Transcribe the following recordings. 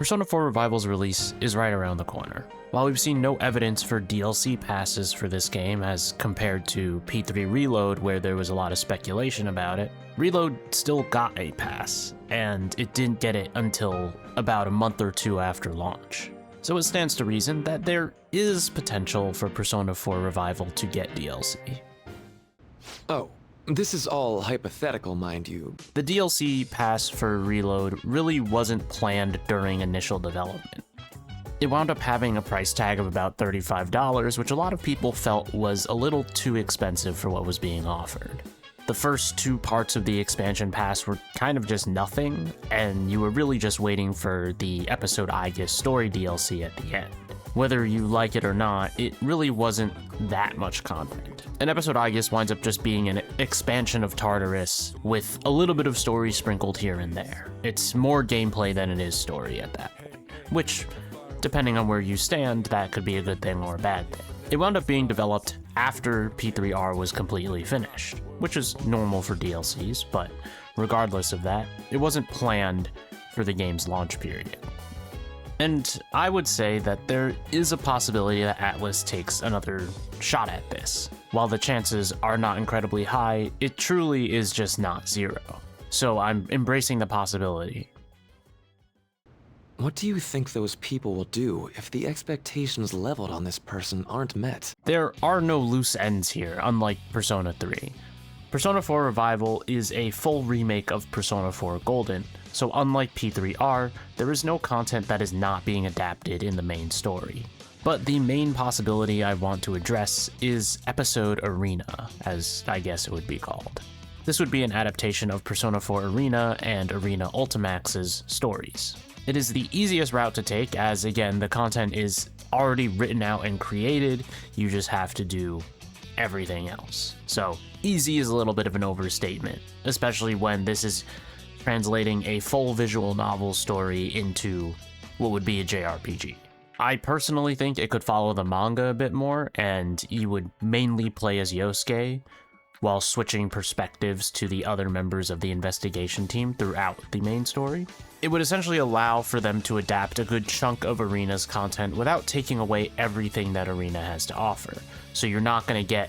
Persona 4 Revival's release is right around the corner. While we've seen no evidence for DLC passes for this game as compared to P3 Reload where there was a lot of speculation about it, Reload still got a pass, and it didn't get it until about a month or two after launch. So it stands to reason that there is potential for Persona 4 Revival to get DLC. Oh, this is all hypothetical, mind you. The DLC pass for Reload really wasn't planned during initial development. It wound up having a price tag of about $35, which a lot of people felt was a little too expensive for what was being offered. The first two parts of the expansion pass were kind of just nothing, and you were really just waiting for the episode Aegis story DLC at the end. Whether you like it or not, it really wasn't that much content. An episode Aegis winds up just being an expansion of Tartarus with a little bit of story sprinkled here and there. It's more gameplay than it is story at that point, which, depending on where you stand, that could be a good thing or a bad thing. It wound up being developed after P3R was completely finished, which is normal for DLCs, but regardless of that, it wasn't planned for the game's launch period. And I would say that there is a possibility that Atlus takes another shot at this. While the chances are not incredibly high, it truly is just not zero. So I'm embracing the possibility. What do you think those people will do if the expectations leveled on this person aren't met? There are no loose ends here, unlike Persona 3. Persona 4 Revival is a full remake of Persona 4 Golden, so unlike P3R, there is no content that is not being adapted in the main story. But the main possibility I want to address is Episode Arena, as I guess it would be called. This would be an adaptation of Persona 4 Arena and Arena Ultimax's stories. It is the easiest route to take as, again, the content is already written out and created, you just have to do everything else. So, easy is a little bit of an overstatement, especially when this is translating a full visual novel story into what would be a JRPG. I personally think it could follow the manga a bit more, and you would mainly play as Yosuke, while switching perspectives to the other members of the investigation team throughout the main story. It would essentially allow for them to adapt a good chunk of Arena's content without taking away everything that Arena has to offer. So you're not going to get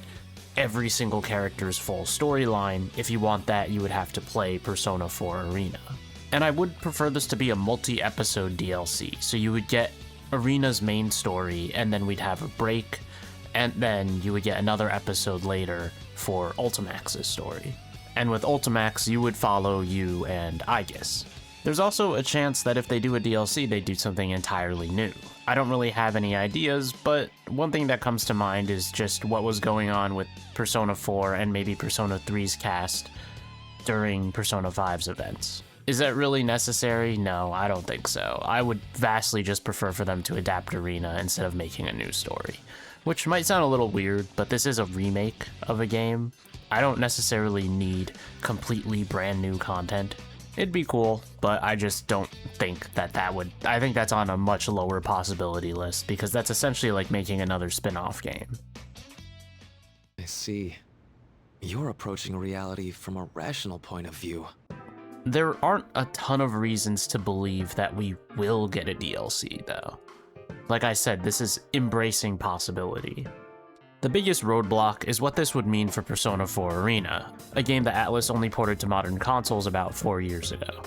every single character's full storyline. If you want that, you would have to play Persona 4 Arena. And I would prefer this to be a multi-episode DLC, so you would get Arena's main story, and then we'd have a break, and then you would get another episode later for Ultimax's story. And with Ultimax, you would follow you and Aegis. There's also a chance that if they do a DLC, they do something entirely new. I don't really have any ideas, but one thing that comes to mind is just what was going on with Persona 4 and maybe Persona 3's cast during Persona 5's events. Is that really necessary? No, I don't think so. I would vastly just prefer for them to adapt Arena instead of making a new story. Which might sound a little weird, but this is a remake of a game. I don't necessarily need completely brand new content. It'd be cool, but I just don't think that would... I think that's on a much lower possibility list, because that's essentially like making another spin-off game. I see. You're approaching reality from a rational point of view. There aren't a ton of reasons to believe that we will get a DLC, though. Like I said, this is embracing possibility. The biggest roadblock is what this would mean for Persona 4 Arena, a game that Atlus only ported to modern consoles about 4 years ago.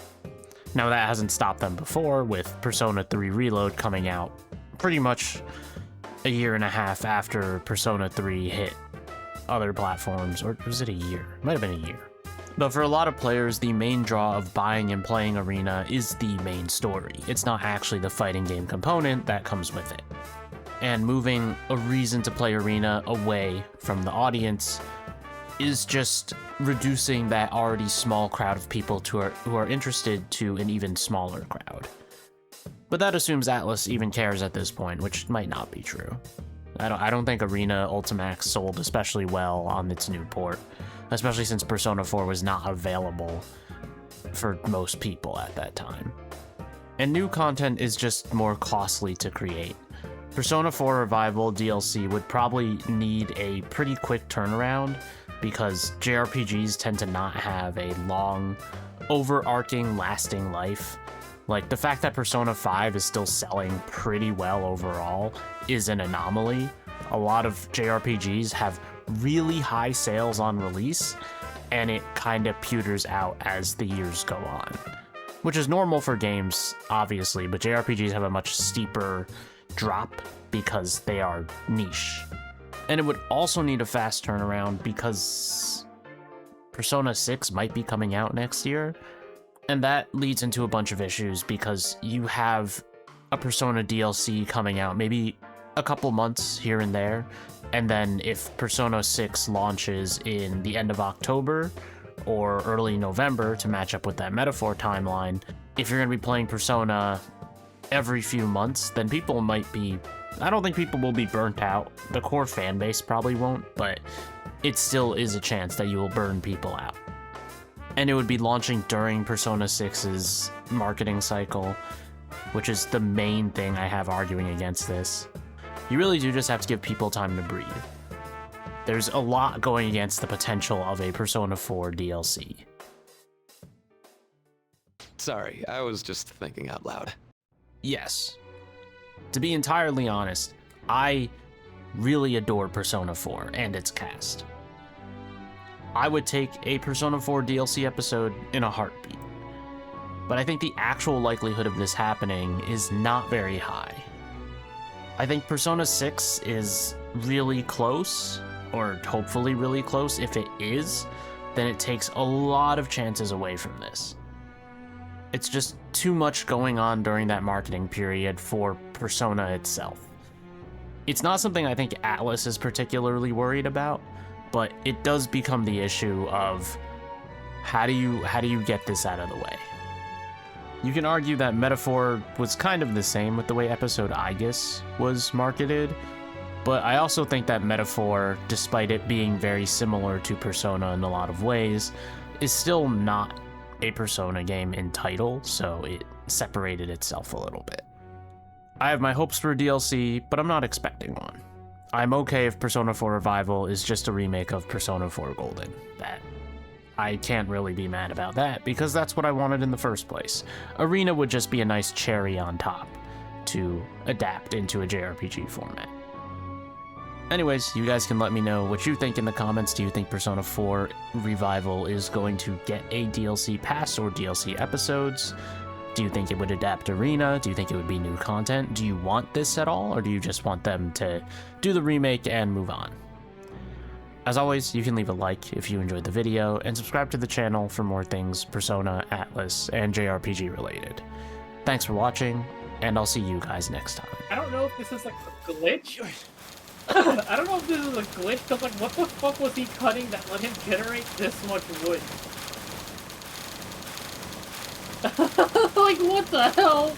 Now that hasn't stopped them before, with Persona 3 Reload coming out pretty much a year and a half after Persona 3 hit other platforms, or was it a year? It might have been a year. But for a lot of players, the main draw of buying and playing Arena is the main story. It's not actually the fighting game component that comes with it. And moving a reason to play Arena away from the audience is just reducing that already small crowd of people who are interested to an even smaller crowd. But that assumes Atlus even cares at this point, which might not be true. I don't think Arena Ultimax sold especially well on its new port, especially since Persona 4 was not available for most people at that time. And new content is just more costly to create. Persona 4 Revival DLC would probably need a pretty quick turnaround because JRPGs tend to not have a long, overarching, lasting life. Like, the fact that Persona 5 is still selling pretty well overall is an anomaly. A lot of JRPGs have really high sales on release, and it kind of peters out as the years go on. Which is normal for games, obviously, but JRPGs have a much steeper drop because they are niche. And it would also need a fast turnaround because Persona 6 might be coming out next year, and that leads into a bunch of issues because you have a Persona DLC coming out maybe a couple months here and there, and then if Persona 6 launches in the end of October or early November to match up with that Metaphor timeline, if you're going to be playing Persona every few months, then people might be... I don't think people will be burnt out. The core fan base probably won't, but it still is a chance that you will burn people out. And it would be launching during Persona 6's marketing cycle, which is the main thing I have arguing against this. You really do just have to give people time to breathe. There's a lot going against the potential of a Persona 4 DLC. Sorry, I was just thinking out loud. Yes. To be entirely honest, I really adore Persona 4 and its cast. I would take a Persona 4 DLC episode in a heartbeat. But I think the actual likelihood of this happening is not very high. I think Persona 6 is really close, or hopefully really close. If it is, then it takes a lot of chances away from this. It's just too much going on during that marketing period for Persona itself. It's not something I think Atlus is particularly worried about, but it does become the issue of how do you get this out of the way? You can argue that Metaphor was kind of the same with the way Episode Aegis was marketed, but I also think that Metaphor, despite it being very similar to Persona in a lot of ways, is still not a Persona game in title, so it separated itself a little bit. I have my hopes for a DLC, but I'm not expecting one. I'm okay if Persona 4 Revival is just a remake of Persona 4 Golden. That I can't really be mad about that, because that's what I wanted in the first place. Arena would just be a nice cherry on top to adapt into a JRPG format. Anyways, you guys can let me know what you think in the comments. Do you think Persona 4 Revival is going to get a DLC pass or DLC episodes? Do you think it would adapt Arena? Do you think it would be new content? Do you want this at all, or do you just want them to do the remake and move on? As always, you can leave a like if you enjoyed the video, and subscribe to the channel for more things Persona, Atlus, and JRPG related. Thanks for watching, and I'll see you guys next time. I don't know if this is like a glitch. I don't know if this is a glitch, because like what the fuck was he cutting that let him generate this much wood? Like what the hell?